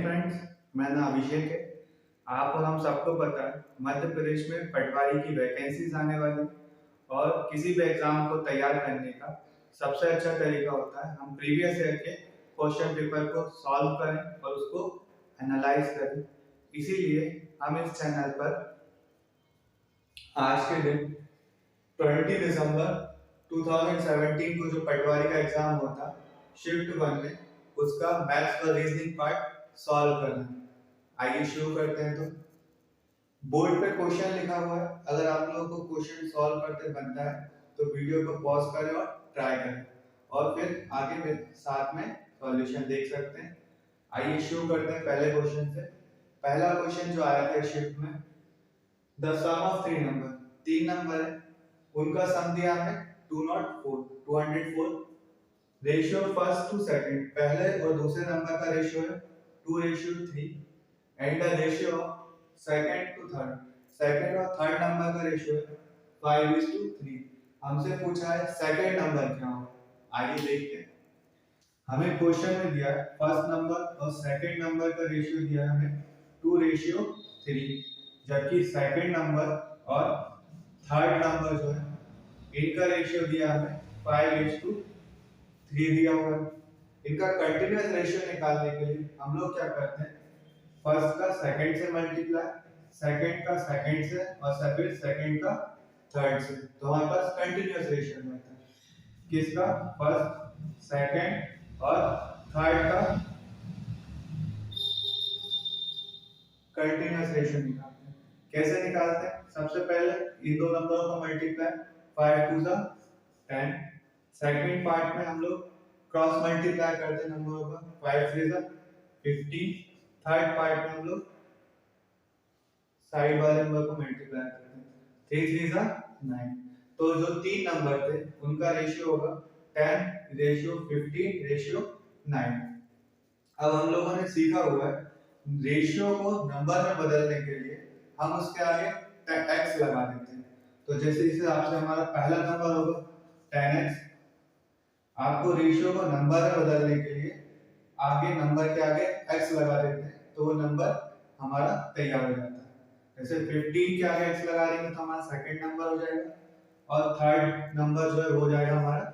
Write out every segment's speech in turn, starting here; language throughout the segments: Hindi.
फ्रेंड्स, मेरा नाम अभिषेक है। आप और हम सबको पता है मध्य प्रदेश में पटवारी की वैकेंसीज आने वाली, और किसी भी एग्जाम को तैयार करने का सबसे अच्छा तरीका होता है हम प्रीवियस ईयर के क्वेश्चन पेपर को सॉल्व करें और उसको एनालाइज करें। इसीलिए हम इस चैनल पर आज के दिन 20 दिसंबर 2017 को जो पटवारी का एग्जाम होता शिफ्ट 1 में, उसका मैथ्स और रीजनिंग पार्ट सॉल्व करना है। आइए शुरू करते हैं। तो बोर्ड पे क्वेश्चन लिखा हुआ है, अगर आप लोगों को क्वेश्चन सॉल्व करते बनता है तो वीडियो को पॉज करें और ट्राई करें, और फिर आगे में साथ में सॉल्यूशन देख सकते हैं। आइए शुरू करते हैं पहले क्वेश्चन से। पहला क्वेश्चन जो आया था शिफ्ट में, the sum of 3 number, 3 number है, उनका सम दिया हमें 204 रेशियो फर्स्ट टू सेकंड, पहले और दूसरे नंबर का रेशियो है 2:3, and the ratio second to third, second और थर्ड नंबर का रेशियो है 5:3। हमसे पूछा है सेकंड नंबर क्या हो। आइए देखते हैं। हमें क्वेश्चन में दिया है फर्स्ट नंबर और सेकंड नंबर का रेशियो दिया है हमें 2:3, जबकि सेकंड नंबर और थर्ड नंबर जो है इनका रेशियो दिया हमें 5:3 दिया हुआ है। इनका कंटीन्यूअस रेशियो निकालने के लिए हम लोग क्या करते हैं, फर्स्ट का सेकंड से मल्टीप्लाई, सेकंड का सेकंड से, और फिर सेकंड का थर्ड से, तो हमारे पास कंटीन्यूअस रेशियो बनता है। किसका? फर्स्ट, सेकंड और थर्ड का कंटीन्यूअस रेशियो निकालते हैं। कैसे निकालते हैं? सबसे पहले इन दो नंबरों का मल्टीप्लाई, 5 2 10। सेकंड पार्ट में हम लोग क्रॉस मल्टीप्लाई करते हैं नंबरों का, 5 3 15। थर्ड पार्ट में हम लोग साइड वाले नंबर को मल्टीप्लाई करते हैं, 3 3 9। तो जो तीन नंबर थे उनका रेशियो होगा 10:15:9। अब हम लोगों ने सीखा हुआ है रेशियो को नंबर में बदलने के लिए हम उसके आगे x लगा देते हैं। तो जैसे इस हिसाब से हमारा पहला नंबर होगा 10x। आपको रेशियो को नंबर में बदलने के लिए आगे नंबर के आगे x लगा देते हैं, तो वो नंबर हमारा तैयार हो जाता है। जैसे 15 के आगे x लगा देंगे तो हमारा सेकंड नंबर हो जाएगा, और थर्ड नंबर जो है वो हो जाएगा हमारा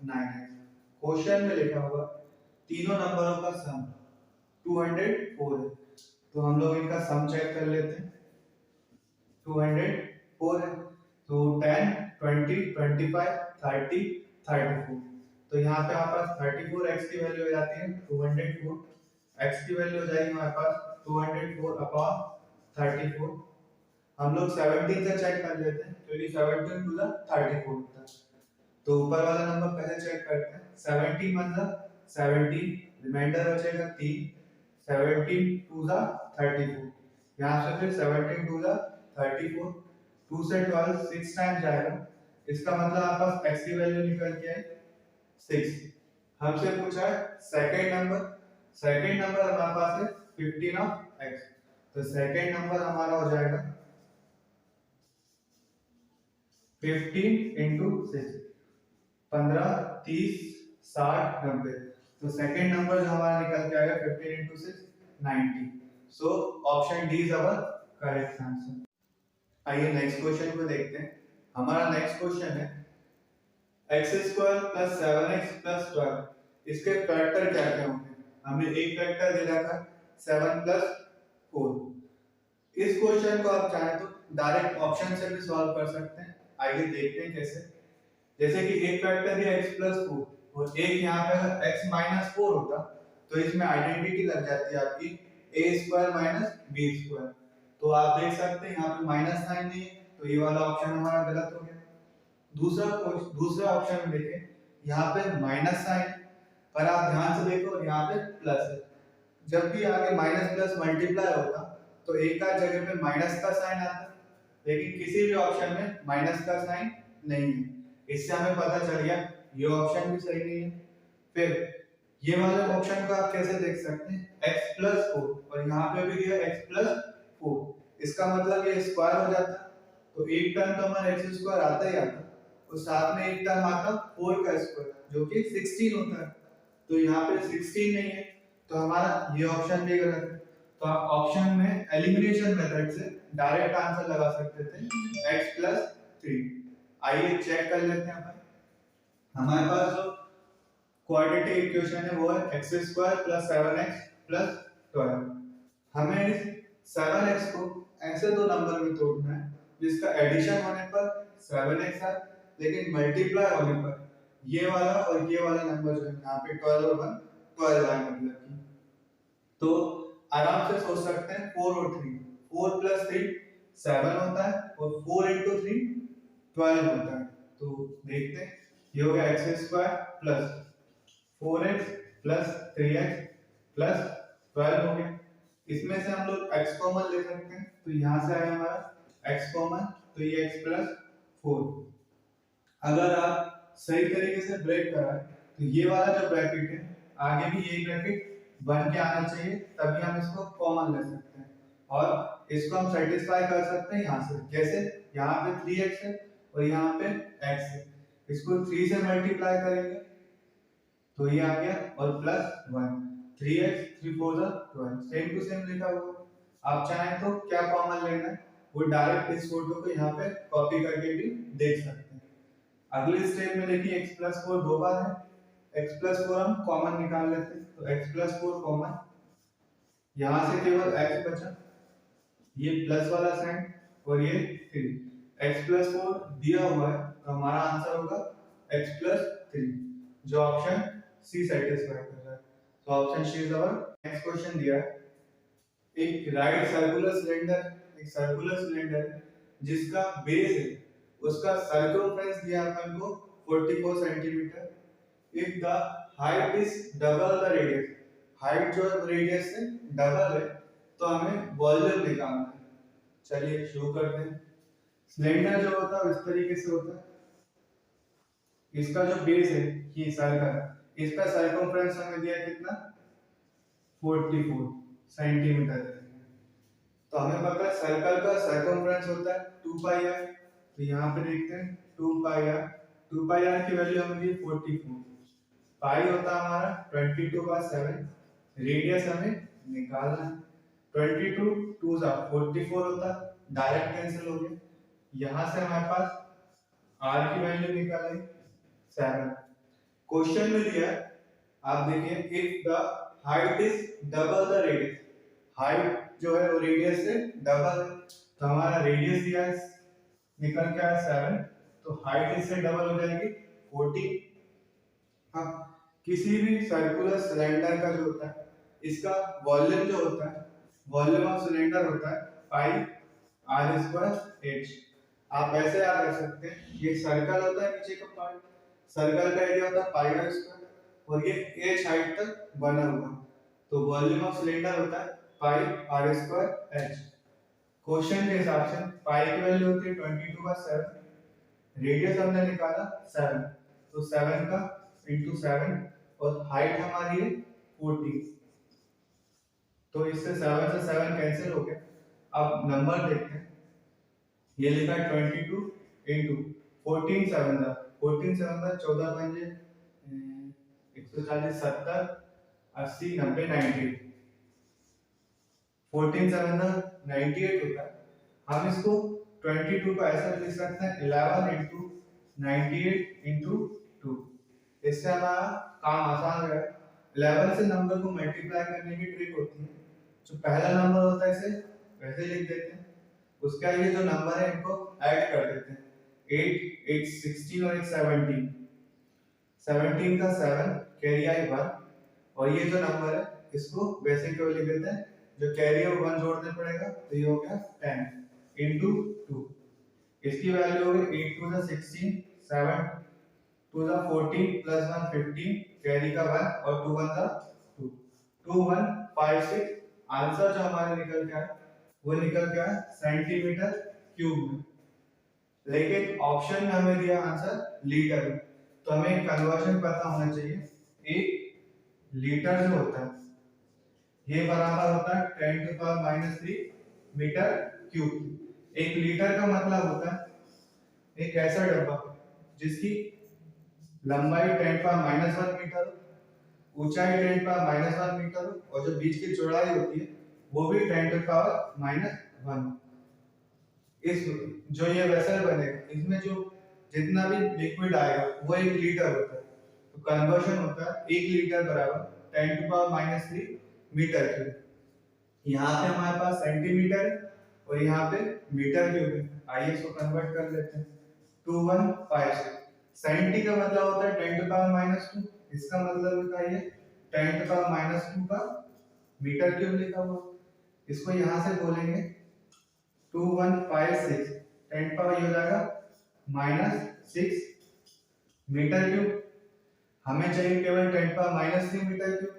9x। क्वेश्चन में लिखा हुआ तीनों नंबरों का सम 204 है, तो हम लोग इनका सम चेक कर लेते हैं। 204 है, तो 10 20 25 30 34, तो यहाँ पे हमारे पास 34x की वैल्यू हो जाती है 204, x की वैल्यू हो जाएगी हमारे पास 204 अपॉन 34। हम लोग 17 से चेक कर लेते हैं, क्योंकि 17 टू द 34 होता है। तो ऊपर वाला नंबर पहले चेक करते हैं, 17 1 17, रिमाइंडर बचेगा 3, 17 2 34। यहाँ से फिर 17 2 34, 2 से 12 6 टाइम जाएगा, इसका मतलब आपके पास x की वैल्यू निकल के आई 6। हमसे पूछा है सेकंड नंबर, सेकंड नंबर हमारे पास है 15 ऑफ x, तो सेकंड नंबर हमारा हो जाएगा 15 into 6, 15 30 60 90, तो सेकंड नंबर जो हमारा निकल के आएगा 15 into 6 90। So option D is our correct answer. आइए नेक्स्ट क्वेश्चन को देखते हैं। हमारा नेक्स्ट क्वेश्चन है x² + 7x + 12, इसके फैक्टर क्या क्या होंगे। हमें एक फैक्टर दे रखा है 7 + 4। इस क्वेश्चन को आप चाहें तो डायरेक्ट ऑप्शन से भी सॉल्व कर सकते हैं। आइए देखते हैं कैसे। जैसे कि एक फैक्टर दिया x + 4, और एक यहाँ पे अगर x - 4 होता तो इसमें आइडेंटिटी लग जाती है आपकी a² - b²। तो आप देख सकते हैं यहाँ पे माइनस साइन नहीं है, तो ये वाला ऑप्शन हमारा गलत हो गया। दूसरा ऑप्शन में देखें, यहाँ पे माइनस साइन, पर आप ध्यान से देखो यहाँ पे प्लस है। जब भी आगे माइनस प्लस मल्टीप्लाई होता तो एक का जगह पे माइनस का साइन आता, लेकिन किसी भी ऑप्शन में माइनस का साइन नहीं है। इससे हमें पता चल गया ये ऑप्शन भी सही नहीं है। फिर ये वाले ऑप्शन को आप कैसे देख सकते हैं, x + 4, और यहाँ पे भी दिया x + 4, इसका मतलब ये स्क्वायर हो जाता, तो एक टर्म तो हमारा x² आता ही आता, और साथ में एक टर्म आता 4 का स्क्वायर जो कि 16 होता है, तो यहाँ पे 16 नहीं है, तो हमारा ये ऑप्शन भी गलत है। तो आप ऑप्शन में एलिमिनेशन मेथड से डायरेक्ट आंसर लगा सकते थे x प्लस 3। आइए चेक कर लेते हैं अपन। हमारे पास जो क्वाड्रेटिक इक्वेशन है वो है x square plus 7x plus 12। हमें इस 7x को ऐसे दो नंबर में तोड़ना है जिसका एडिशन होने पर 7x है, लेकिन मल्टीप्लाई होने पर ये वाला और ये वाला नंबर जो है यहाँ पे 12 और 1 12 आए मतलब कि। तो आराम से सोच सकते हैं 4 और 3, 4 प्लस 3 7 होता है और 4 इंटू 3 12 होता है। तो देखते हैं ये हो गया x square plus 4x plus 3x plus 12 हो गया। इसमें से हम लोग x कॉमन ले सकते हैं, तो यहाँ से आया हमारा x कॉमन, तो ये x प्लस 4। अगर आप सही तरीके से ब्रेक कराएं तो ये वाला जो ब्रैकेट है आगे भी यही ब्रैकेट बन के आना चाहिए, तभी हम इसको कॉमन ले सकते हैं और इसको हम सेटिस्फाई कर सकते हैं यहाँ से। कैसे? यहाँ पे 3x है और यहाँ पे x है, इसको 3 से मल्टीप्लाई करेंगे तो ये आ गया और plus 1, 3x 3 4 12, same to same लिखा हुआ। आप चाहें तो क्या कॉमन लेना है वो डायरेक्ट इस फोटो को यहाँ पे कॉपी करके भी देख सकते हैं। अगले स्टेप में देखिए x प्लस 4 दो बार है, x प्लस 4 हम कॉमन निकाल लेते हैं, तो x प्लस 4 कॉमन, यहाँ से केवल x बचा, ये प्लस वाला साइन और ये 3, x प्लस 4 दिया हुआ है तो हमारा आंसर होगा x प्लस 3, जो ऑप्शन सी सेटिस्फाई कर रहा है। तो option C is our next question दिया है। एक राइट सर्कुलर सिलेंडर जिसका बेस है उसका सर्कमफ्रेंस दिया अपन को 44 centimeter. If the height is double the radius, height जो रेडियस से डबल है तो हमें वॉल्यूम निकालना है। चलिए शुरू करते हैं। सिलेंडर जो होता है इस तरीके से होता है, इसका जो बेस है ये सर्कल, इसका सर्कमफ्रेंस हमें दिया कितना 44 सेंटीमीटर। तो हमें पता है सर्कल का सर्कमफ्रेंस होता है 2 पाई r, तो यहाँ पे देखते हैं 2 पाई r, 2 पाई r की वैल्यू हमें दी 44, पाई होता है हमारा 22/7, रेडियस हमें निकालना है, 22 2 जा 44 होता है, डायरेक्ट कैंसिल हो गया। यहाँ से हमारे पास r की वैल्यू निकालें 7। क्वेश्चन में दिया है, आप देखिए if the height is double the radius, height जो है वो रेडियस से डबल है, तो हमारा रेडियस दिया है निकल के आया 7, तो हाइट इससे डबल हो जाएगी 40। अब किसी भी सर्कुलर सिलेंडर का जो होता है इसका वॉल्यूम जो होता है, वॉल्यूम ऑफ सिलेंडर होता है पाई r स्क्वायर h। आप ऐसे याद रख सकते हैं, ये सर्कल होता है नीचे का पार्ट, सर्कल का एरिया होता है पाई r स्क्वायर और ये h हाइट तक बना हुआ, तो वॉल्यूम ऑफ सिलेंडर होता है पाई r स्क्वायर h। क्वेश्चन के हिसाब से पाई की वैल्यू होती है 22/7, रेडियस हमने निकाला 7, तो 7 का इंटू 7 और हाइट हमारी है 40, तो इससे 7 से 7 कैंसिल हो गया। अब नंबर देखते हैं, ये लिखा है 22 इंटू 14 7 दा 14 7 दा 14 पंजे 140 70 80 90 98, 14 7 दा 98 होता है। हम इसको 22 को ऐसा लिख सकते हैं 11 इंटू 98 इंटू 2, इससे हमारा काम आसान है। 11 से नंबर को मल्टीप्लाई करने की ट्रिक होती है, जो पहला नंबर होता है इसे वैसे लिख देते हैं, उसके आगे जो नंबर है इनको ऐड कर देते हैं, 8 8 16 और 1 17, 17 का 7 कैरी आई 1 और ये जो नंबर है इसको वैसे क्यों लिख देते हैं, जो कैरी है 1 जोड़ने पड़ेगा, तो ये हो गया 10 इंटू 2, इसकी वैल्यू हो गई 8 2 16 7 2 14 प्लस 1 15, कैरी का 1 और 2 1 2 2 1 5 6। आंसर जो हमारे निकल के आया वो निकल के आया सेंटीमीटर क्यूब में, लेकिन ऑप्शन में हमें दिया आंसर लीटर में, तो हमें कन्वर्जन पता होना चाहिए। एक लीटर जो होता है ये बराबर होता है 10 टू पावर -3 मीटर क्यूब। एक लीटर का मतलब होता है एक ऐसा डब्बा जिसकी लंबाई 10 पावर -1 मीटर, ऊंचाई 10 पावर -1 मीटर हो और जो बीच की चौड़ाई होती है वो भी 10 पावर -1। इस जो ये वेसल बनेगा इसमें जो जितना भी लिक्विड आएगा वो 1 लीटर होता है, तो कन्वर्जन होता है 1 लीटर बराबर 10⁻³ मीटर क्यूब। यहाँ पे हमारे पास सेंटीमीटर है और यहाँ पे मीटर क्यूब है। आइए इसको कन्वर्ट कर लेते हैं। 2156 सेंटी का मतलब होता है 10⁻², इसका मतलब होता है ये 10⁻² का मीटर क्यूब लिखा हुआ। इसको यहाँ से बोलेंगे 2156 10 पावर ये हो जाएगा -6 मीटर क्यूब। हमें चाहिए केवल 10⁻³ मीटर क्यूब,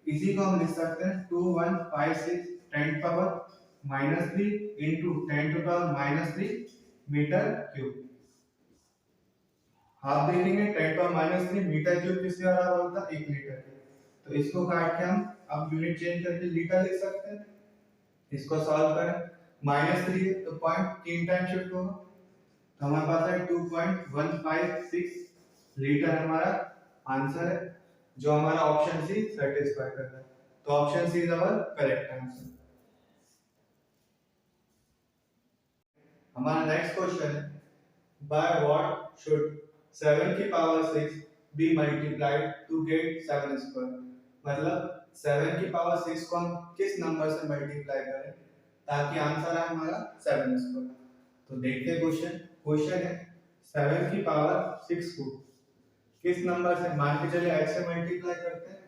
इसी को हम लिख सकते हैं 2156 10 पावर -3 into 10⁻³ मीटर क्यूब। आप देखेंगे 10⁻³ मीटर क्यूब किसके बराबर होता है 1 लीटर के, तो इसको काट के हम अब यूनिट चेंज करके लीटर लिख सकते हैं। इसको सॉल्व करें, -3 है तो पॉइंट 3 टाइम शिफ्ट होगा, तो हमारे पास है 2.156 लीटर हमारा आंसर है, जो हमारा ऑप्शन सी सेटिस्फाई करता है। तो option C is our correct answer. हमारा नेक्स्ट क्वेश्चन है, बाय व्हाट शुड 7 की power 6 be multiplied to get 7 square. मतलब 7 की पावर 6 को हम किस नंबर से मल्टीप्लाई करें ताकि आंसर आए हमारा 7 स्क्वायर। तो देखते हैं क्वेश्चन है 7 की पावर 6 को किस नंबर से, मान के चलिए x से मल्टीप्लाई करते हैं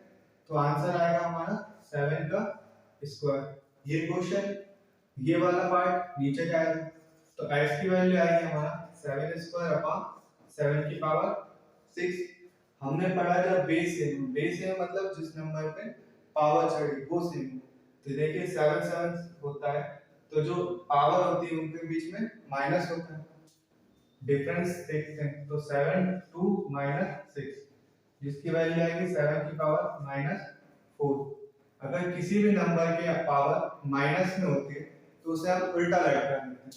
तो आंसर आएगा हमारा 7 का स्क्वायर। ये क्वेश्चन ये वाला पार्ट नीचे जाएगा तो x की वैल्यू आएगी हमारा 7 स्क्वायर अपॉन 7 की पावर 6। हमने पढ़ा जब बेस सेम मतलब जिस नंबर पे पावर चढ़ी वो सेम। तो देखिए 7 7 होता है तो जो पावर होती है उनके बीच में माइनस होता है, डिफरेंस देखते हैं। तो 7 2 -6 जिसकी वैल्यू आएगी 7 की पावर -4। अगर किसी भी नंबर के पावर माइनस में होती है तो उसे हम उल्टा लटका देते हैं।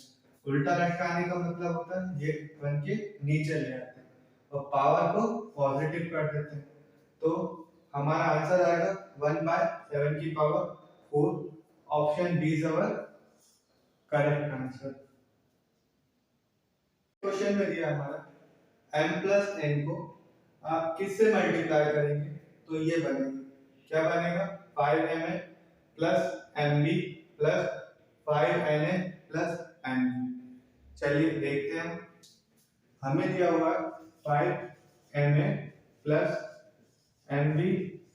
उल्टा लटकाने का मतलब होता है ये बन के नीचे ले आते हैं और पावर को पॉजिटिव कर देते हैं। तो हमारा आंसर आएगा 1/7 की power 4। Option B is our correct answer. Question में दिया हमारा m प्लस n को आप किससे मल्टीप्लाई करेंगे तो ये बनेगा, क्या बनेगा 5ma plus mb plus 5na plus mb। चलिए देखते हैं, हमें दिया हुआ 5ma plus mb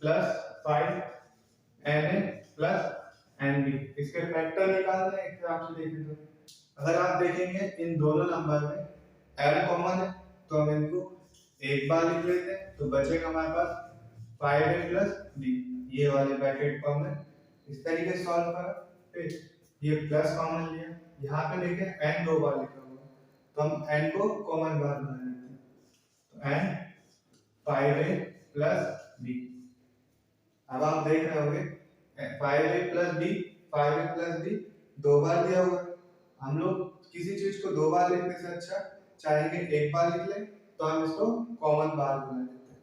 plus 5na plus mb। इसके फैक्टर निकालना है एक हिसाब से देखें तो अगर आप देखेंगे इन दोनों नंबर में m कॉमन है तो हम इनको एक बार लिख लेते हैं तो बचेगा हमारे पास 5a प्लस b। ये वाले ब्रैकेट को हमने इस तरीके से सॉल्व करा, फिर ये प्लस कॉमन लिया, यहाँ पे देखें n 2 बार लिखा हुआ तो हम n को कॉमन बार बना लेते हैं तो n 5a प्लस b। अब आप देख रहे होंगे 5a plus b 5a plus b 2 बार दिया हुआ है। हम लोग किसी चीज को 2 बार लिखने से अच्छा चाहेंगे एक बार लिख लें तो हम इसको कॉमन बार बना लेते हैं।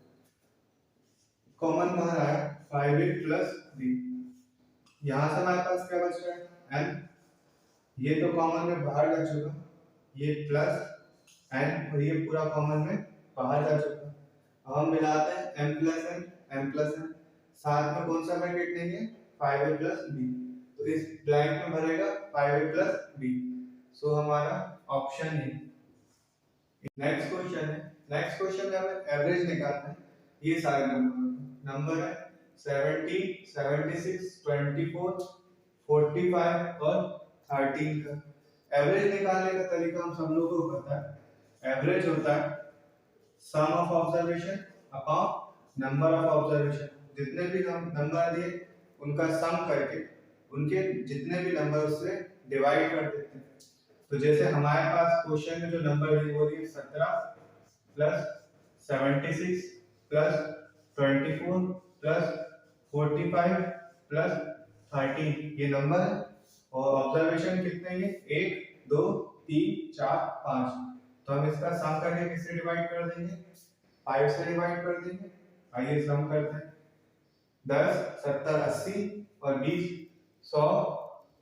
कॉमन बाहर आया 5a प्लस b, यहाँ से हमारे पास क्या बच रहा है n, ये तो कॉमन में बाहर जा चुका, ये प्लस n और ये पूरा कॉमन में बाहर जा चुका। अब हम मिलाते हैं m प्लस n साथ में कौन सा ब्रैकेट लेंगे 5a प्लस b, तो इस ब्लैंक में भरेगा 5a प्लस b। सो हमारा ऑप्शन ए। नेक्स्ट क्वेश्चन में हमें एवरेज निकालना है। ये सारे नंबर है 70 76 24 45 और 13 का। एवरेज निकालने का तरीका हम सब लोगों को पता है, एवरेज होता है sum of observation upon number of observation. जितने भी नंबर दिए उनका सम करके उनके जितने भी नंबर उससे डिवाइड कर देते हैं। तो जैसे हमारे पास क्वेश्चन में जो नंबर है वो है 17 प्लस 76 प्लस 24 प्लस 45 प्लस 13 ये नंबर है और ऑब्जर्वेशन कितने हैं 1 2 3 4 5। तो हम इसका सम करके किससे डिवाइड कर देंगे 5 से डिवाइड कर देंगे। आइए सम करते हैं 10, 70, 80 और 20, 100,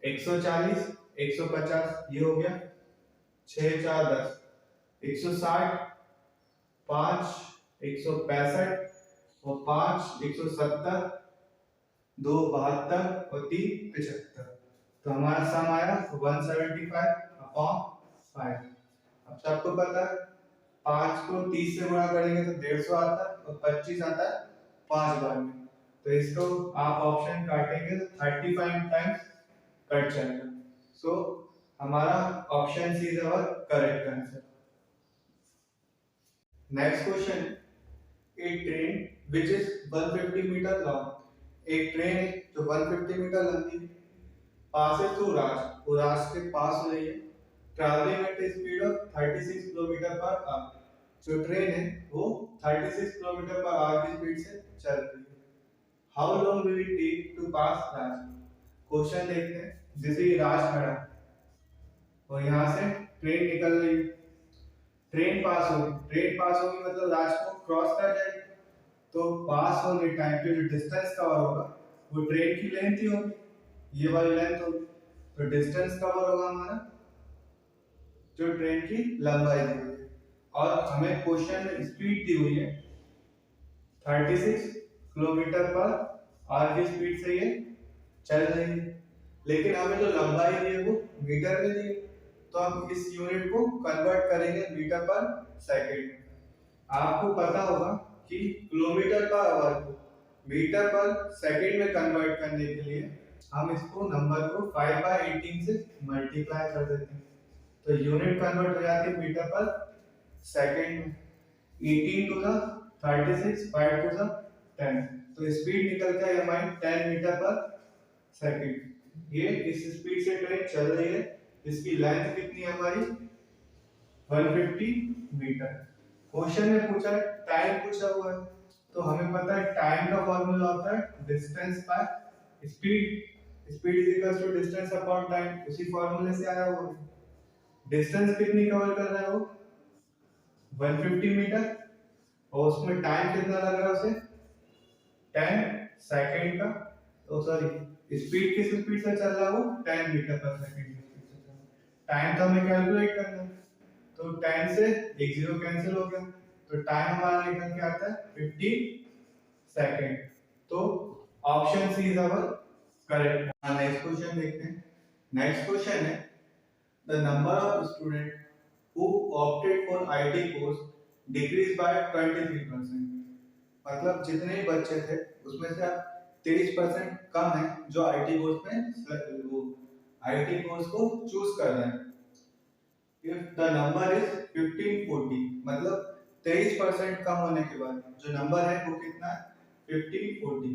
140, 150, ये हो गया 6, 4, 10, 160, 5, 165 और 5, 170, 2, 72 और 3, 75। तो हमारा सम आया 175/5। अब सबको पता है 5 को 30 से गुणा करेंगे तो 150 आता है और 25 आता है 5 बार में। तो इसको आप ऑप्शन काटेंगे तो 35 टाइम्स कट जाएगा। सो हमारा option C is our correct answer. Next question, a train which is 150 meter long, एक ट्रेन है जो 150 मीटर लंबी है, passes through राज, वो राज के पास हो रही है, travelling at speed of 36 kilometre per hour. जो ट्रेन है वो 36 किलोमीटर पर आवर की स्पीड से चल रही है। How long will it take to pass राज। क्वेश्चन देखते हैं, जैसे ये राज खड़ा है और यहाँ से ट्रेन निकल रही है, ट्रेन पास होगी, ट्रेन पास होगी मतलब राज को क्रॉस कर जाएगी। तो पास होने टाइम पे जो डिस्टेंस कवर होगा वो ट्रेन की लेंथ ही होगी, ये वाली लेंथ होगी। तो डिस्टेंस कवर होगा हमारा जो ट्रेन की लंबाई दी हुई है, और हमें क्वेश्चन में स्पीड दी हुई है 36 किलोमीटर पर आवर की स्पीड से ये चल रही है, लेकिन हमें जो लंबाई दी है वो मीटर में दी है। तो हम इस यूनिट को कन्वर्ट करेंगे मीटर पर सेकंड में। आपको पता होगा कि किलोमीटर पर आवर को मीटर पर सेकंड में कन्वर्ट करने के लिए हम इसको नंबर को 5/18 से मल्टीप्लाई कर देते हैं, तो यूनिट कन्वर्ट हो जाती है मीटर पर सेकंड में। 18 टू द 36, 5 टू द 10, तो स्पीड निकल के हमारी 10 मीटर पर सेकंड। ये इस स्पीड से ट्रेन चल रही है, इसकी लेंथ कितनी है हमारी 150 मीटर। क्वेश्चन में पूछा है टाइम पूछा हुआ है, तो हमें पता है टाइम का फॉर्मूला होता है distance by speed, speed is equal to distance upon time, उसी फॉर्मूले से आया हुआ है। डिस्टेंस कितनी कवर कर रहा है वो 150 मीटर, और उसमें टाइम कितना लग रहा है उसे 10 सेकंड का, तो सॉरी स्पीड किस स्पीड से चल रहा है वो 10 मीटर पर सेकंड की स्पीड से चल रहा है। टाइम तो हमें कैलकुलेट करना है, तो 10 से एक जीरो कैंसिल हो गया, तो टाइम हमारा निकल के आता है 50 सेकंड। तो option C is our correct. Next question देखते हैं। नेक्स्ट क्वेश्चन है the number of student who opted for IT course decreased by 23%। मतलब जितने भी बच्चे थे उसमें से अब 23% कम है जो आईटी कोर्स में वो आईटी कोर्स को चूज कर रहे हैं। इफ द नंबर इज 1540, मतलब 23% कम होने के बाद जो नंबर है वो कितना है 1540,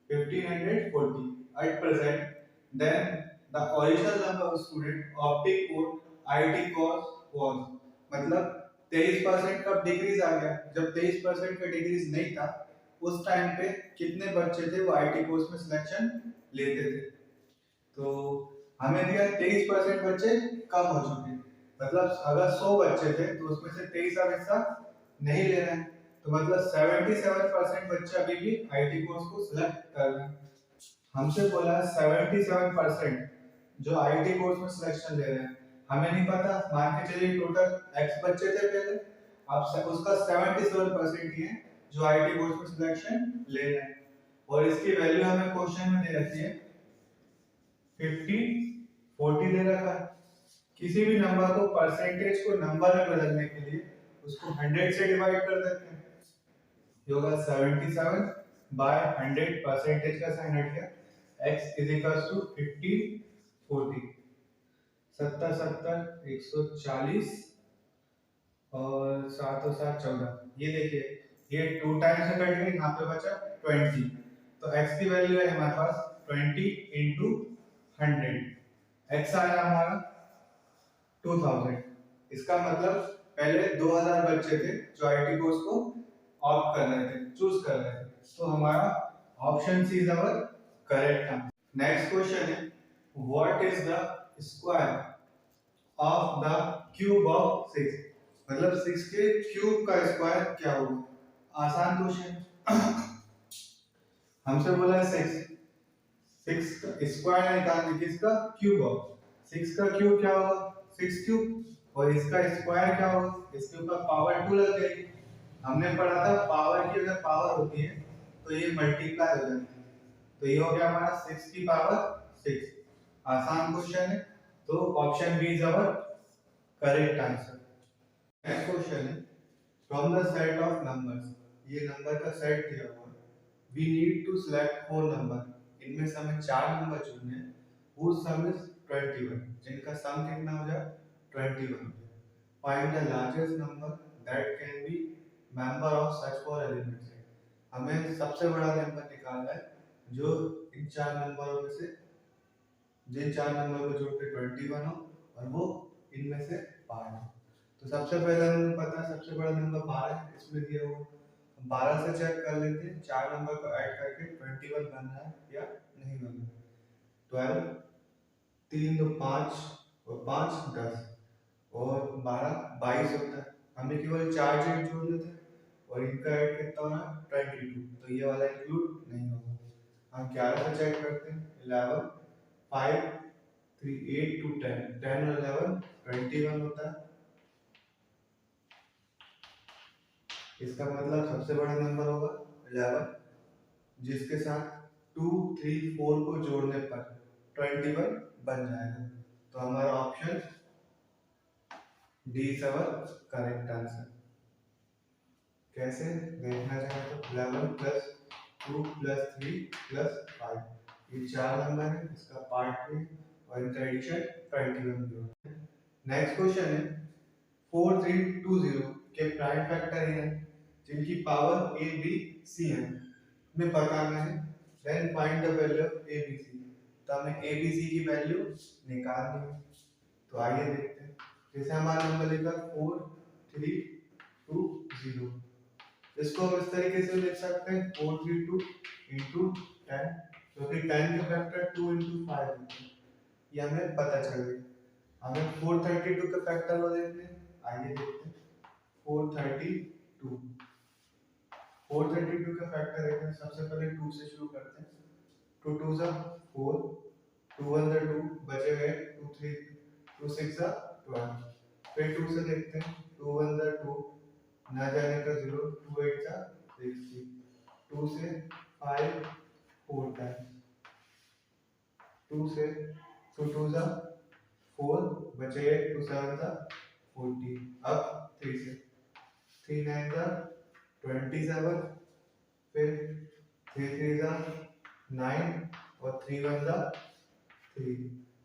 1540 at present, then the original number of student opting for IT course was, मतलब 23% का डिक्रीज आ गया, जब 23% का डिक्रीज नहीं था उस टाइम पे कितने बच्चे थे वो आईटी कोर्स में सिलेक्शन लेते थे। तो हमें दिया 23% बच्चे कम हो चुके, मतलब अगर 100 बच्चे थे तो उसमें से 23 अब हिस्सा नहीं ले रहे हैं, तो मतलब 77% बच्चे अभी भी आईटी कोर्स को सिलेक्ट कर रहे हैं। हमसे बोला 77% जो आईटी कोर्स में सिलेक्शन ले रहे हैं, हमें नहीं पता, मान के चलिए टोटल x बच्चे थे पहले, अब उसका 77% ही है जो आईटी कोर्स में सिलेक्शन ले रहे हैं, और इसकी वैल्यू हमें क्वेश्चन में दे रखी है 50 40 दे रखा है। किसी भी नंबर को परसेंटेज को नंबर में बदलने के लिए उसको 100 से डिवाइड कर देते हैं, ये होगा 77 बाय 100, परसेंटेज का साइन हट गया, x इज इक्वल टू 50 40, 70 70 140 और 7 और 7 14, ये देखिए ये 2 टाइम्स से कट गई, यहाँ पे बचा 20, तो x की वैल्यू है हमारे पास 20 into 100, x आया हमारा 2000। इसका मतलब पहले 2000 बच्चे थे जो आईटी कोर्स को ऑप्ट कर रहे थे, चूज कर रहे थे, तो हमारा option C is our correct answer. Next question है what is the square of the cube of 6, मतलब 6 के क्यूब का स्क्वायर क्या होगा। आसान क्वेश्चन, हमसे बोला है 6, 6 का स्क्वायर निकालने, किसका, क्यूब ऑफ 6 का क्यूब क्या होगा 6 क्यूब, और इसका स्क्वायर क्या होगा, इसके ऊपर पावर 2 लग जाएगी। हमने पढ़ा था पावर की अगर पावर होती है तो ये मल्टीप्लाई हो जाती है, तो ये हो गया हमारा 6 की पावर 6। आसान क्वेश्चन है, तो option B is our correct answer. Next question है from the set of numbers, ये नंबर का सेट दिया हुआ है, we need to select 4 number, इनमें से हमें 4 नंबर चुनने हैं, whose sum is 21, जिनका सम कितना हो जाए 21 हो जाए। Find the largest number that can be member of such 4 elements, हमें सबसे बड़ा नंबर निकालना है जो इन 4 नंबरों में से, जिन 4 नंबर को जोड़ के 21 हो और वो इनमें से 5 हो। तो सबसे पहले हमें पता है सबसे बड़ा नंबर 12 है, इसमें दिया हुआ 12 से चेक कर लेते हैं 4 नंबर को ऐड करके 21 बन रहा है या नहीं बन रहा। 12 3 2 5 और 5 10 और 12 22 होता है, हमें केवल 4 जेड जोड़ने थे और इनका ऐड कितना होना 22, तो ये वाला इंक्लूड नहीं होगा। हम 11 से चेक करते हैं 11 5 3 8 2 10 10 और 11 21 होता है, इसका मतलब सबसे बड़ा नंबर होगा 11, जिसके साथ 2 3 4 को जोड़ने पर 21 बन जाएगा। तो हमारा option D is our correct answer. कैसे देखना चाहे तो 11 प्लस 2 प्लस 3 प्लस 5, ये 4 नंबर है, इसका पार्ट भी और इनका एडिशन 21 भी होगा। नेक्स्ट क्वेश्चन है 4320 के प्राइम फैक्टर हैं जिनकी पावर ए बी सी है, हमें बताना है, then find the value of A B C, तो हमें ए बी सी की वैल्यू निकालनी है। तो आइए देखते हैं, जैसे हमारा नंबर लिखा 4320, इसको हम इस तरीके से लिख सकते हैं 432 into 10, क्योंकि 10 का फैक्टर 2 into 5 होता है, ये हमें पता चल गया। हमें 432 का फैक्टर वो देखते हैं, आइए देखते हैं 432, 432 का फैक्टर देखते हैं, सबसे पहले 2 से शुरू करते हैं, 2 2 सा 4, 2 1 सा 2 बचे गए 2 3 2 6 सा 12, फिर 2 से देखते हैं 2 1 सा 2 ना जाने का 0, 2 8 सा 16, 2 से 5 4 टाइम्स, 2 से 2 2 सा 4 बचे गए 2 7 सा 40, अब 3 से 3 9 सा 27, फिर 3 3 सा 9 और 3 1 सा 3,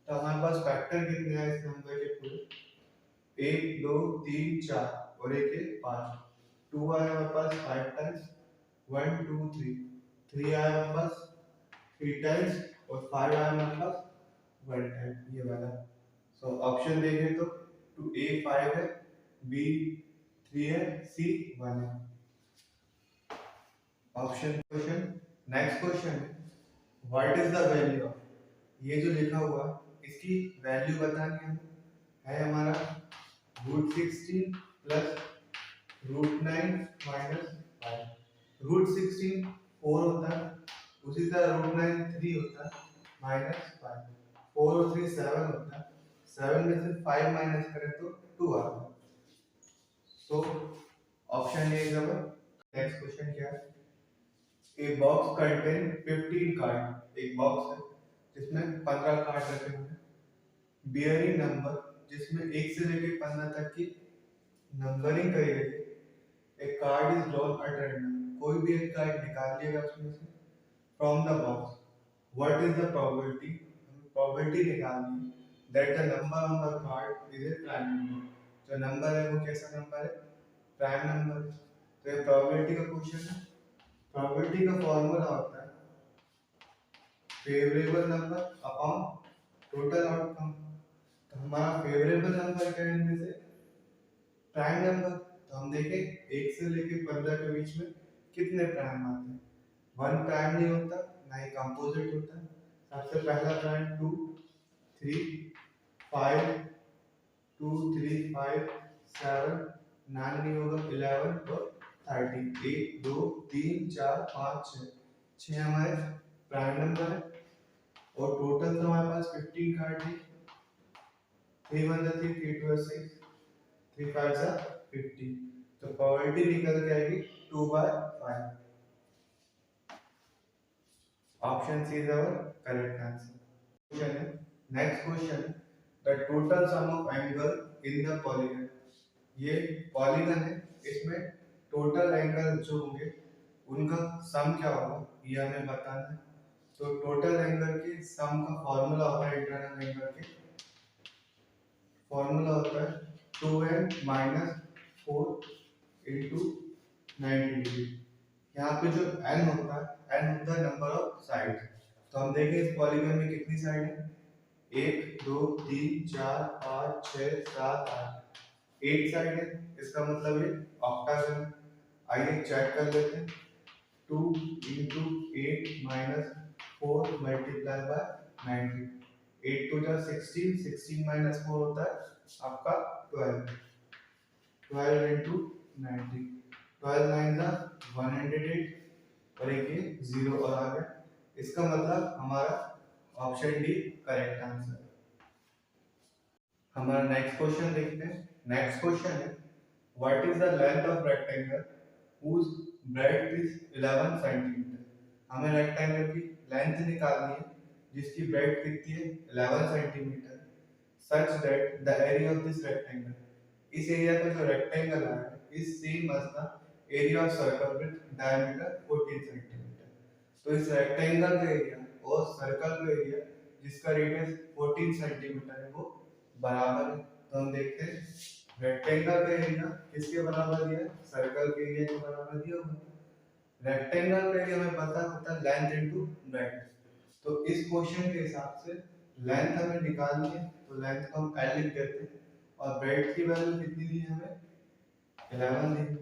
तो हमारे पास फैक्टर कितने हैं इस नंबर के पूरे, 1 2 3 4 और एक है 5, 2 आया हमारे पास 5 टाइम्स, 1 2 3 3 आया हमारे पास 3 टाइम्स और 5 आया हमारे पास 1 टाइम, ये वाला। सो ऑप्शन देखें तो टू ए 5 है, बी 3 है, सी 1 है। Option question. नेक्स्ट क्वेश्चन है what is the value of, ये जो लिखा हुआ इसकी वैल्यू बतानी है हमारा √16 प्लस √9 माइनस 5, √16 4 होता है, उसी तरह √9 3 होता है माइनस 5, 4 और 3 7 होता है, 7 में से 5 माइनस करें तो 2 आता है। सो option A is our. Next question क्या है, ए बॉक्स कंटेन 15 कार्ड, एक बॉक्स है जिसमें 15 कार्ड रखे हुए हैं, बियरिंग नंबर जिसमें 1 से लेकर 15 तक की नंबरिंग करी गई है, एक card is drawn at random, कोई भी एक कार्ड निकाल लिएगा उसमें से from the box, what is the probability, probability निकालनी है that the number on the card is a prime number, जो नंबर है वो कैसा नंबर है, प्राइम नंबर। तो ये प्रोबेबिलिटी का क्वेश्चन है, प्रोबेबिलिटी का फॉर्मूला होता है favourable number upon total outcome, तो हमारा फेवरेबल नंबर क्या है इनमें से, प्राइम नंबर, तो हम देखें 1 से लेकर 15 के बीच में कितने प्राइम आते हैं, 1 प्राइम नहीं होता, ना ही कंपोजिट होता है, सबसे पहला प्राइम 2 3 5 2 3 5 7 9 नहीं होगा 11 और 13, 1 2 3 4 5 6 6 हमारे प्राइम नंबर है और टोटल तो हमारे पास 15 कार्ड है। 3 1 जा 3 3 2 6 3 5 जा 50, तो प्रोबेबिलिटी निकल के आएगी 2/5। Option C is our correct answer. Question है, next question, the total sum of angle in the polygon. ये पॉलीगन है, इसमें टोटल एंगल जो होंगे उनका सम क्या होगा ये हमें बताना है। तो टोटल एंगल के सम का फॉर्मूला होता है, इंटरनल एंगल के फॉर्मूला होता है 2n - 4 into 90 डिग्री। यहाँ पे जो n होता है, n होता है नंबर ऑफ साइड। तो हम देखें इस पॉलीगन में कितनी साइड है, 1 2 3 4 5 6 7 8, 8 साइड है। इसका मतलब ये ऑक्टागन है। आइए चेक कर लेते हैं। 2 into 8 minus 4 multiplied by 90, 8 to the 16, 16 minus 4 होता है आपका 12, 12 into 90, 12 9 जा 108 और एक ये 0 और आ गया। इसका मतलब हमारा ऑप्शन डी करेक्ट आंसर। हमारा नेक्स्ट क्वेश्चन देखते हैं। नेक्स्ट क्वेश्चन है, what is the length of rectangle whose breadth is 11 centimeter. हमें रेक्टेंगल की लेंथ निकालनी है जिसकी ब्रेड्थ कितनी है 11 centimeter, such that the area of this rectangle, इस एरिया का जो रेक्टेंगल है is same as the area of circle with diameter 14 centimeter. तो इस रेक्टेंगल का एरिया और सर्कल का एरिया जिसका रेडियस 14 सेंटीमीटर है वो बराबर है। तो हम देखते हैं रेक्टेंगल का एरिया किसके बराबर दिया है, सर्कल के एरिया के बराबर दिया होगा। रेक्टेंगल का एरिया हमें पता होता है लेंथ इनटू ब्रेड्थ। तो इस क्वेश्चन के हिसाब से लेंथ हमें निकालनी है, तो लेंथ को हम L लिख देते हैं और ब्रेड्थ की वैल्यू कितनी दी है हमें 11 दी है।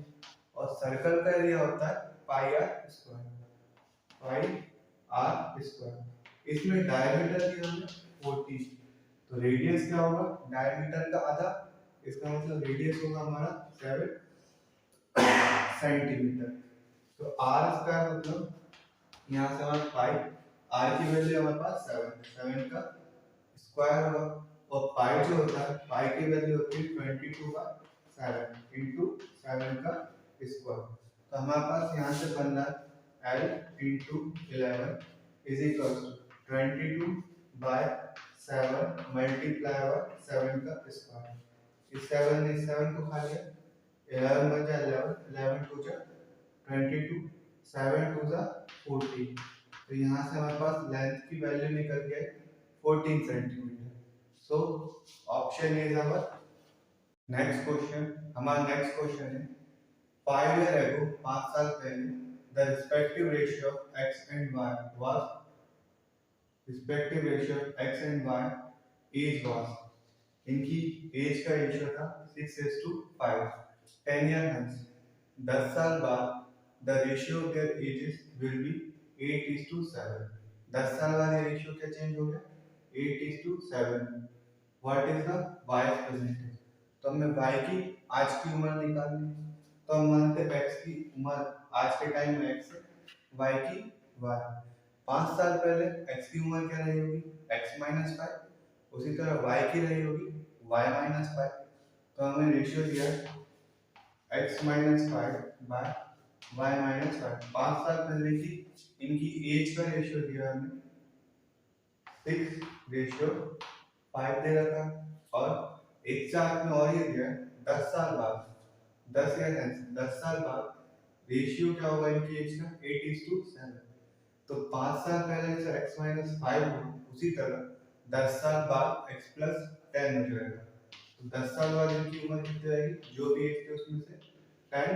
और सर्कल का एरिया होता है पाई आर स्क्वायर। इसमें डायमीटर दिया हमें 14, तो रेडियस क्या होगा डायमीटर का आधा, इसका मतलब रेडियस होगा हमारा 7 सेंटीमीटर। तो आर स्क्वायर मतलब यहाँ से हमारा पाई, आर की वैल्यू हमारे पास 7 का स्क्वायर होगा और पाई जो होता है पाई की वैल्यू होती है 22/7 into 7 का स्क्वायर। तो हमारे पास यहाँ से बन रहा है L into 11 is equals to 22/7 multiplied by 7 का स्क्वायर। इस 7 ने 7 को खा लिया, 11 बचा 11, 11 2 जा 22, 7 2 जा 14। तो यहाँ से हमारे पास लेंथ की वैल्यू निकल गई 14 centimeter. So option is our next question. हमारा नेक्स्ट क्वेश्चन है, 5 years ago 5 साल पहले the respective ratio of x and y was age was, इनकी एज का रेशियो था 6:5। 10 years hence 10 साल बाद the ratio of their ages will be 8:7। 10 साल बाद ये रेशियो क्या चेंज हो गया 8:7। What is the y percentage. तो हमें y की आज की उम्र निकालनी है, तो हम मानते हैं x की उम्र आज के टाइम में x है, y की y। 5 साल पहले x की उम्र क्या रही होगी x - 5, उसी तरह y की रही होगी y - 5। तो हमें रेशियो दिया है x - 5 बाय y - 5। 5 साल पहले की इनकी एज का रेशियो दिया हमें 6:5 दे रखा, और एक चार्ट में और ये दिया है 10 साल बाद, 10 या 10 साल बाद रेशियो क्या होगा इनकी एज का 8:7। तो 5 साल पहले से x - 5 हो, उसी तरह 10 साल बाद x + 10 हो जाएगा। तो 10 साल बाद इनकी उम्र कितनी रहेगी, जो भी एज थे उसमें से 10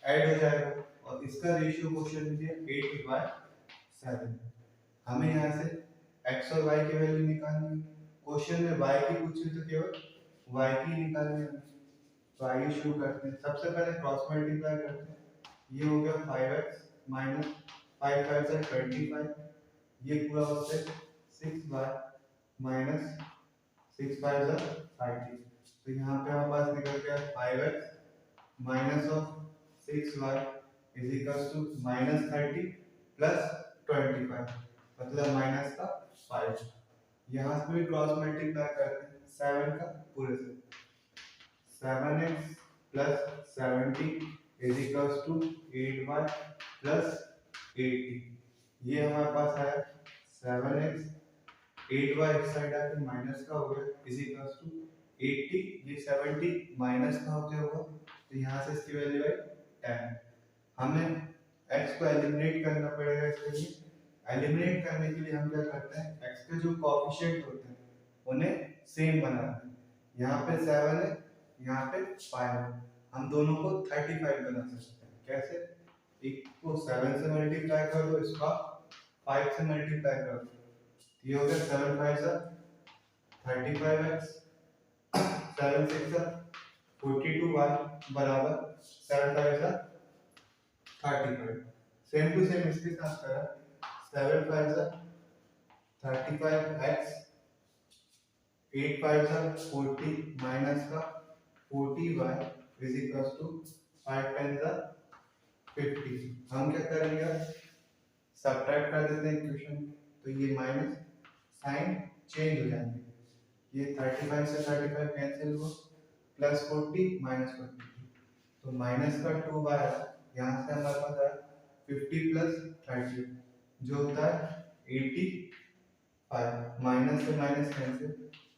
ऐड हो जाएगा, और इसका रेशियो क्वेश्चन में दिया 8/7। हमें यहाँ से x और y की वैल्यू निकालनी है। क्वेश्चन में y की पूछी तो केवल y की निकालनी है। तो आइए शुरू करते हैं। सबसे पहले क्रॉस मल्टीप्लाई करते हैं। ये हो गया 5x - 5 5 से 25, ये पूरा होता है 6y - 6 5 से 30। तो यहाँ पे हमारे पास निकल गया 5x - of 6y is equals to -30 plus 25 मतलब माइनस का 5। यहाँ से भी क्रॉस मल्टीप्लाई करते हैं 7 का पूरे से 7x plus 70 is equals to 8y plus 80। ये हमारे पास आया 7x 8y इस साइड आके माइनस का हो गया इज इक्वल्स टू 80। ये 70 माइनस का हो गया होगा तो यहाँ से इसकी वैल्यू आई 10। हमें x को एलिमिनेट करना पड़ेगा। इसके लिए एलिमिनेट करने के लिए हम क्या करते हैं x के जो कोएफिशिएंट होते हैं उन्हें सेम बनाते हैं। यहाँ पे 7 है यहाँ पे 5 है, हम दोनों को 35 बना सकते हैं। कैसे? एक को 7 से मल्टीप्लाई कर दो, इसका 5 से मल्टीप्लाई कर दो, ये हो गया 7 5 सा 35x 7 6 सा 42y बराबर 7 5 सा 35। सेम टू सेम इसके साथ करा 7 5 सा 35x 8 5 सा 40 माइनस का 40y इज इक्वल्स टू 5 10 सा 50। हम क्या करेंगे सब्ट्रैक्ट कर देते हैं इक्वेशन, तो ये माइनस साइन चेंज हो जाएंगे। ये 35 से 35 कैंसिल हुआ प्लस 40 माइनस 40 तो माइनस का 2y यहाँ से हमारे पास आया 50 प्लस 30 जो होता है 85। माइनस से माइनस कैंसिल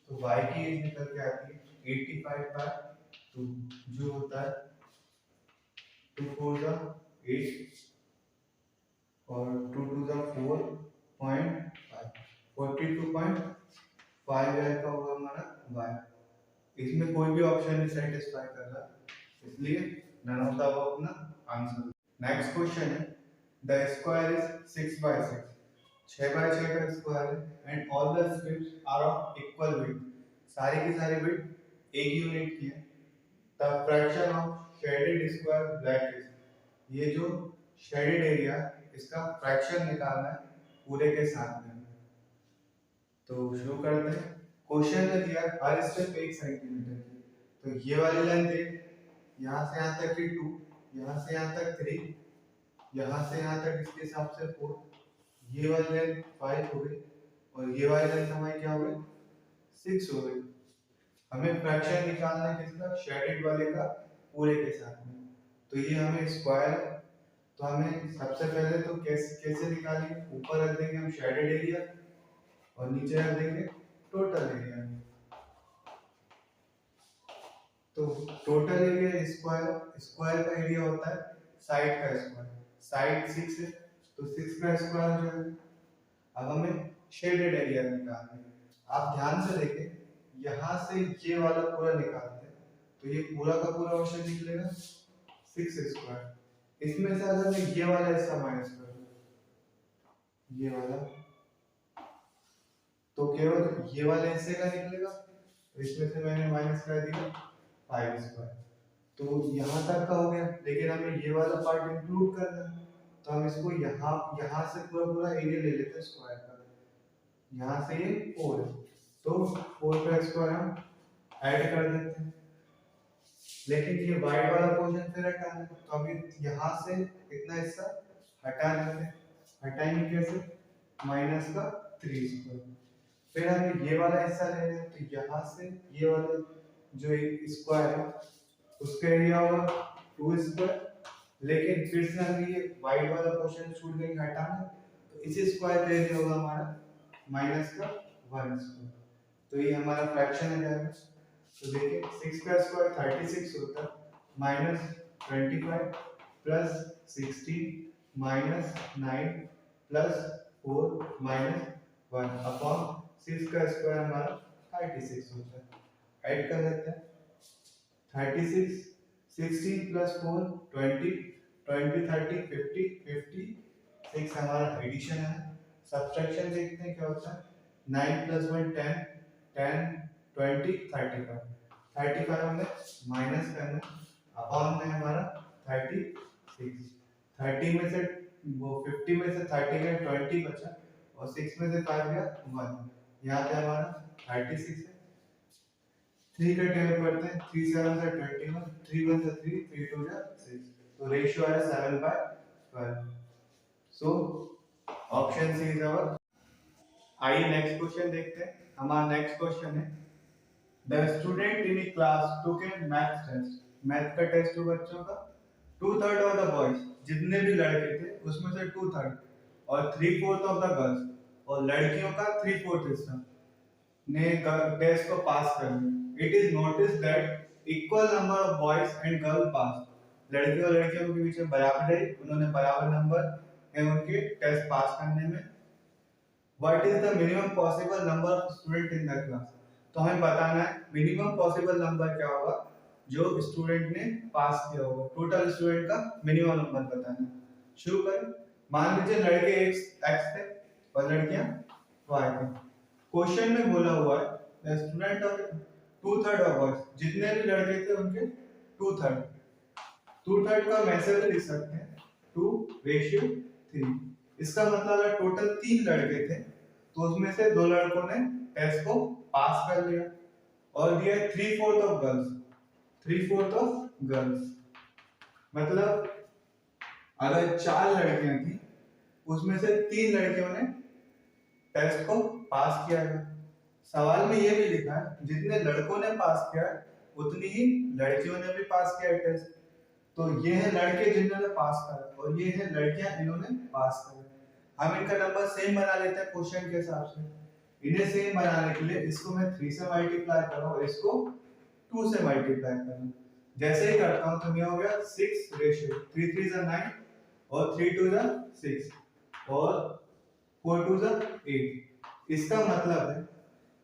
तो y की एज निकल के आती है 85 बाय 2 जो होता है 2 4 जा 8 और 2 2 जा 4.5 42.5 का होगा हमारा y। इसमें कोई भी ऑप्शन नहीं सेटिस्फाई कर रहा इसलिए नन ऑफ द अबव अपना आंसर। नेक्स्ट क्वेश्चन है the square is 6 by 6 6 by 6 का स्क्वायर है and all the strips are of equal width. सारी की सारी विड्थ एक यूनिट की है। The fraction of shaded square black is, ये जो शेडेड एरिया इसका फ्रैक्शन निकालना है पूरे के साथ में। तो शुरू करते हैं। क्वेश्चन में दिया हर स्टेप 1 सेंटीमीटर की, तो ये वाली लाइन देख यहाँ से यहाँ तक की 2, यहाँ से यहाँ तक 3, यहाँ से यहाँ तक इसके हिसाब से 4, ये वाली लाइन 5 हो गई और ये वाली लाइन हमारी क्या हो गई 6 हो गई। हमें फ्रैक्शन निकालना है किसका शेडेड वाले का पूरे के साथ में। तो ये हमें स्क्वायर है तो हमें सबसे पहले तो कैसे निकालेंगे, ऊपर रख देंगे हम शेडेड एरिया और नीचे रख देंगे टोटल एरिया। तो टोटल एरिया स्क्वायर का एरिया होता है साइड का स्क्वायर। साइड 6 है तो 6 का स्क्वायर जो है। अब हमें शेडेड एरिया निकालना है। आप ध्यान से देखें यहाँ से ये वाला पूरा निकालते हैं तो ये पूरा का पूरा ऑप्शन निकलेगा 6 स्क्वायर। इसमें से अगर मैं ये वाला हिस्सा माइनस कर दूं ये वाला तो केवल ये वाले हिस्से का निकलेगा। तो इसमें से मैंने माइनस कर दिया 5 स्क्वायर। तो यहाँ तक का हो गया लेकिन हमें ये वाला पार्ट इंक्लूड करना है तो हम इसको यहाँ से पूरा पूरा एरिया ले लेते हैं स्क्वायर का। यहाँ से ये 4 है तो 4 का स्क्वायर हम ऐड कर देते हैं। लेकिन ये वाइट वाला पोर्शन फिर हटाना है तो अभी यहाँ से इतना हिस्सा हटा लेते हैं। हटाएंगे कैसे माइनस का 3 स्क्वायर। फिर हमें ये वाला हिस्सा लेना है तो यहाँ से ये वाला जो एक स्क्वायर है उसका एरिया होगा 2 स्क्वायर। लेकिन फिर से हमें ये वाइट वाला पोर्शन छूट गई हटाना तो इसी स्क्वायर का एरिया होगा हमारा माइनस का 1 स्क्वायर। तो ये हमारा फ्रैक्शन आ जाएगा। तो देखिए 6 का स्क्वायर 36 होता है minus 25 plus 16 minus 9 plus 4 minus 1 upon 6 का स्क्वायर हमारा 36 होता है। ऐड कर लेते हैं 36 16 प्लस 4 20 20 30 50 50 6 हमारा एडिशन है। सब्ट्रैक्शन देखते हैं क्या होता है 9 प्लस 1 10 10 20 35 35 हमें माइनस करना अपॉन में हमारा 36 30 में से वो 50 में से 30 में 20 बचा और 6 में से 5 गया 1। यहाँ पे हमारा 36 है 3 का टेबल पढ़ते हैं 3 7 से 21 3 1 से 3 3 2 जा 6 तो रेशियो आया 7/12। So option C is our. आइए नेक्स्ट क्वेश्चन देखते हैं। हमारा नेक्स्ट क्वेश्चन है the student in class took a math test. Math का टेस्ट हो बच्चों का। 2/3 ऑफ द बॉयज, जितने भी लड़के थे उसमें से 2/3 और 3/4 ऑफ द गर्ल्स, और लड़कियों का 3/4 हिस्सा ने टेस्ट को पास कर लिया। It is notice that equal number of boys and girl pass. लड़के और लड़कियों के बीच में बराबर है, उन्होंने बराबर नंबर है उनके टेस्ट पास करने में। What is the minimum possible number of student in the class. तो हमें बताना है मिनिमम पॉसिबल नंबर क्या होगा जो स्टूडेंट ने पास किया होगा। टोटल स्टूडेंट का मिनिमम नंबर बताना है। शुरू करें। मान लीजिए लड़के x थे और लड़कियां y थे। क्वेश्चन में बोला हुआ है the student of 2/3 of boys, जितने भी लड़के थे उनके 2/3। 2/3 का मैसेज लिख सकते हैं 2:3। इसका मतलब है टोटल 3 लड़के थे तो उसमें से 2 लड़कों ने टेस्ट को पास कर लिया, और दिया 3/4 ऑफ गर्ल्स। 3/4 ऑफ गर्ल्स मतलब अगर 4 लड़कियां थी उसमें से 3 लड़कियों ने टेस्ट को पास किया है। सवाल में ये भी लिखा है जितने लड़कों ने पास किया है उतनी ही लड़कियों ने भी पास किया है टेस्ट। तो ये है लड़के जिन्होंने पास करा और ये है लड़कियां इन्होंने पास करा। हम इनका नंबर सेम बना लेते हैं क्वेश्चन के हिसाब से। इन्हें सेम बनाने के लिए इसको मैं 3 से मल्टीप्लाई कर रहा हूं और इसको 2 से मल्टीप्लाई कर रहा हूं। जैसे ही करता हूं तो ये हो गया 6 रेशियो 3 3 जा 9 और 3 2 जा 6 और 4 2 जा 8। इसका मतलब है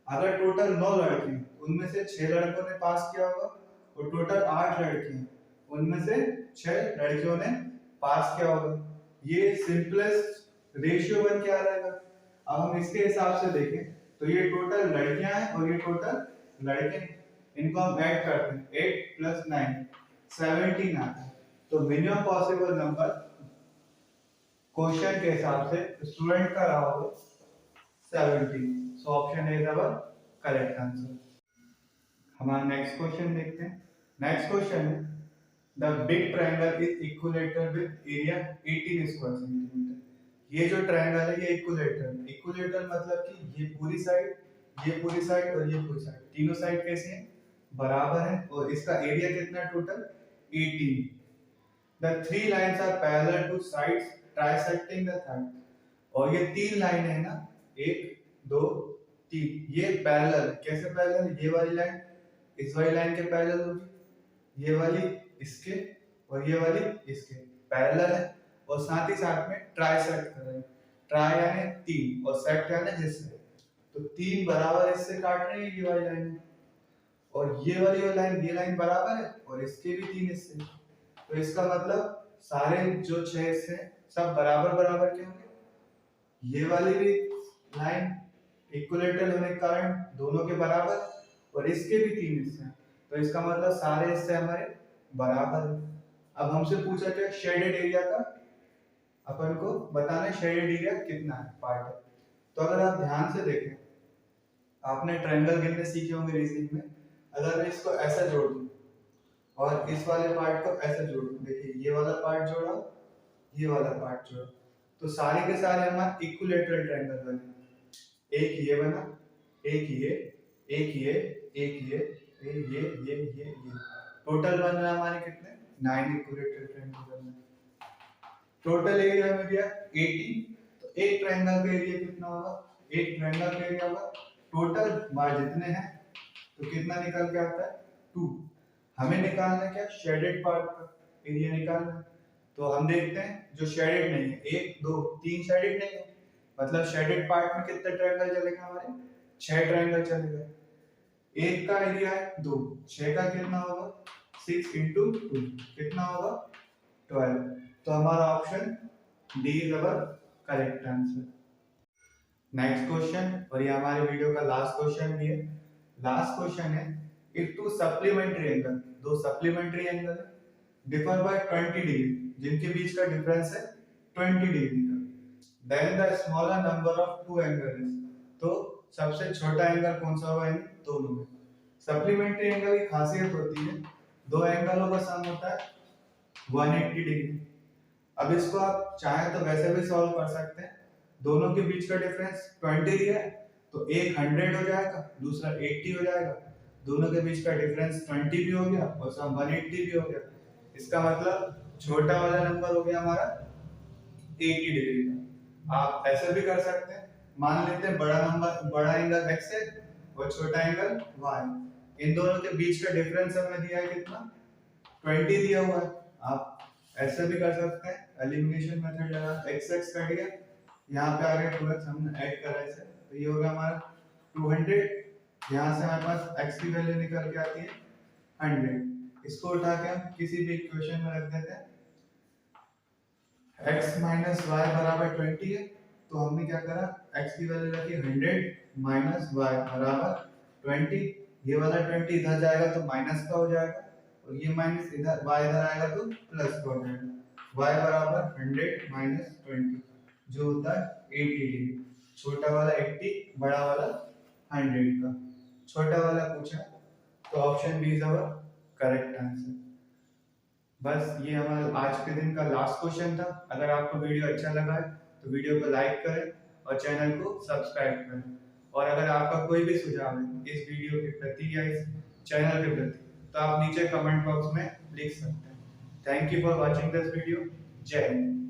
अगर टोटल 9 लड़के उनमें से 6 लड़कों ने पास किया होगा और टोटल 8 लड़के उनमें से 6 लड़कियों ने पास किया होगा। ये सिंपलेस्ट रेशियो बन के आ जाएगा। अब हम इसके हिसाब से देखें तो ये टोटल लड़कियां हैं और ये टोटल लड़के हैं। इनको हम ऐड करते हैं 8 + 9 17 आता है। तो मिनिमम पॉसिबल नंबर क्वेश्चन के हिसाब से स्टूडेंट का रहा होगा 17। So option A is our correct answer. हमारा नेक्स्ट क्वेश्चन देखते हैं। नेक्स्ट क्वेश्चन है the big triangle is equilateral with area 18 square centimeter. ये जो ट्रायंगल है ये इक्विलेटरल। इक्विलेटरल मतलब कि ये पूरी साइड और ये पूरी साइड तीनों साइड कैसी हैं बराबर है और इसका एरिया कितना total 18। The 3 lines are parallel to sides trisecting the third। और ये 3 लाइन है ना 1 2 3 ये पैरेलल। कैसे पैरेलल? ये वाली लाइन इस वाली लाइन के पैरेलल होगी, ये वाली इसके और ये वाली इसके पैरेलल है और साथ ही साथ में ट्राइसेक्ट कर रहे हैं। ट्राई यानी 3 और सेक्ट यानी हिस्से। तो 3 बराबर हिस्से काट रहे हैं ये वाली लाइन और ये वाली लाइन ये लाइन बराबर है और इसके भी 3 हिस्से। तो इसका मतलब सारे जो 6 हिस्से हैं सब बराबर बराबर के होंगे। ये वाली भी लाइन इक्विलेटरल होने के कारण दोनों के बराबर और इसके भी 3 हिस्से हैं। तो इसका मतलब सारे हिस्से हमारे बराबर हैं। अब हमसे पूछा क्या शेडेड एरिया का अपन को बताना है शेडेड एरिया कितना है पार्ट है। तो अगर आप ध्यान से देखें आपने ट्रायंगल गिनने सीखे होंगे रीजनिंग में। अगर मैं इसको ऐसा जोड़ दूं और इस वाले पार्ट को ऐसे जोड़ दूं, देखिए ये वाला पार्ट जोड़ा ये वाला पार्ट जोड़ा तो सारे के सारे हमारे इक्विलेटरल ट्रायंगल बने। एक ये बना एक ये एक ये एक ये टोटल बन रहा हमारे कितने 9 इक्विलेटरल ट्रायंगल बन रहे। टोटल एरिया में दिया 80। तो एक ट्रायंगल का एरिया कितना होगा? एक ट्रायंगल का एरिया होगा टोटल बार जितने हैं तो कितना निकल के आता है 2। हमें निकालना क्या शेडेड पार्ट का एरिया निकालना। तो हम देखते हैं जो शेडेड नहीं है 1 2 3 शेडेड नहीं है मतलब शेडेड पार्ट में कितने ट्रायंगल चलेगा हमारे 6 ट्रायंगल चलेगा। एक का एरिया है 2 6 का कितना होगा 6 × 2 कितना होगा 12। तो हमारा option D is our correct answer. Next question और ये हमारे वीडियो का लास्ट क्वेश्चन भी है। लास्ट क्वेश्चन है इफ टू सप्लीमेंट्री एंगल दो supplementary angle differ by 20 degree जिनके बीच का डिफरेंस है 20 डिग्री का then the smaller number of two angle is. तो सबसे छोटा एंगल कौन सा होगा इन दोनों में। सप्लीमेंट्री एंगल की खासियत होती है दो एंगलों का सम होता है 180 डिग्री अब इसको आप चाहे तो वैसे भी सॉल्व कर सकते हैं। दोनों के बीच का डिफरेंस 20 दिया है, तो एक 100 हो जाएगा, दूसरा 80 हो जाएगा। दोनों के बीच का डिफरेंस 20 भी हो गया और सब 180 भी हो गया। इसका मतलब छोटा वाला नंबर हो गया हमारा 80 डिग्री का। आप ऐसे भी कर सकते हैं, मान लेते हैं बड़ा एंगल x है और छोटा एंगल y। इन दोनों के बीच का डिफरेंस हमें दिया है कितना, 20 दिया हुआ है। आप ऐसे भी कर सकते हैं, एलिमिनेशन मेथड लगा, x x कट गया, यहाँ पे आ गया 2x, हमने ऐड करा इसे, तो ये होगा हमारा 200। यहाँ से हमारे पास x की वैल्यू निकल के आती है 100। इसको उठा के हम किसी भी इक्वेशन में रख देते हैं। x माइनस वाई बराबर 20 है, तो हमने क्या करा, x की वैल्यू रखी 100 माइनस वाई बराबर 20। ये वाला 20 इधर जाएगा तो माइनस का हो जाएगा, और ये माइनस इधर y इधर आएगा तो प्लस का हो जाएगा। y बराबर 100 माइनस 20 जो होता है 80 डिग्री। छोटा वाला 80, बड़ा वाला 100 का। छोटा वाला पूछा तो option B is our correct answer. बस ये हमारा आज के दिन का लास्ट क्वेश्चन था। अगर आपको वीडियो अच्छा लगा है तो वीडियो को लाइक करें और चैनल को सब्सक्राइब करें। और अगर आपका कोई भी सुझाव है इस वीडियो के प्रति या इस चैनल के प्रति, तो आप नीचे कमेंट बॉक्स में लिख सकते हैं। Thank you for watching this video. जय हिंद।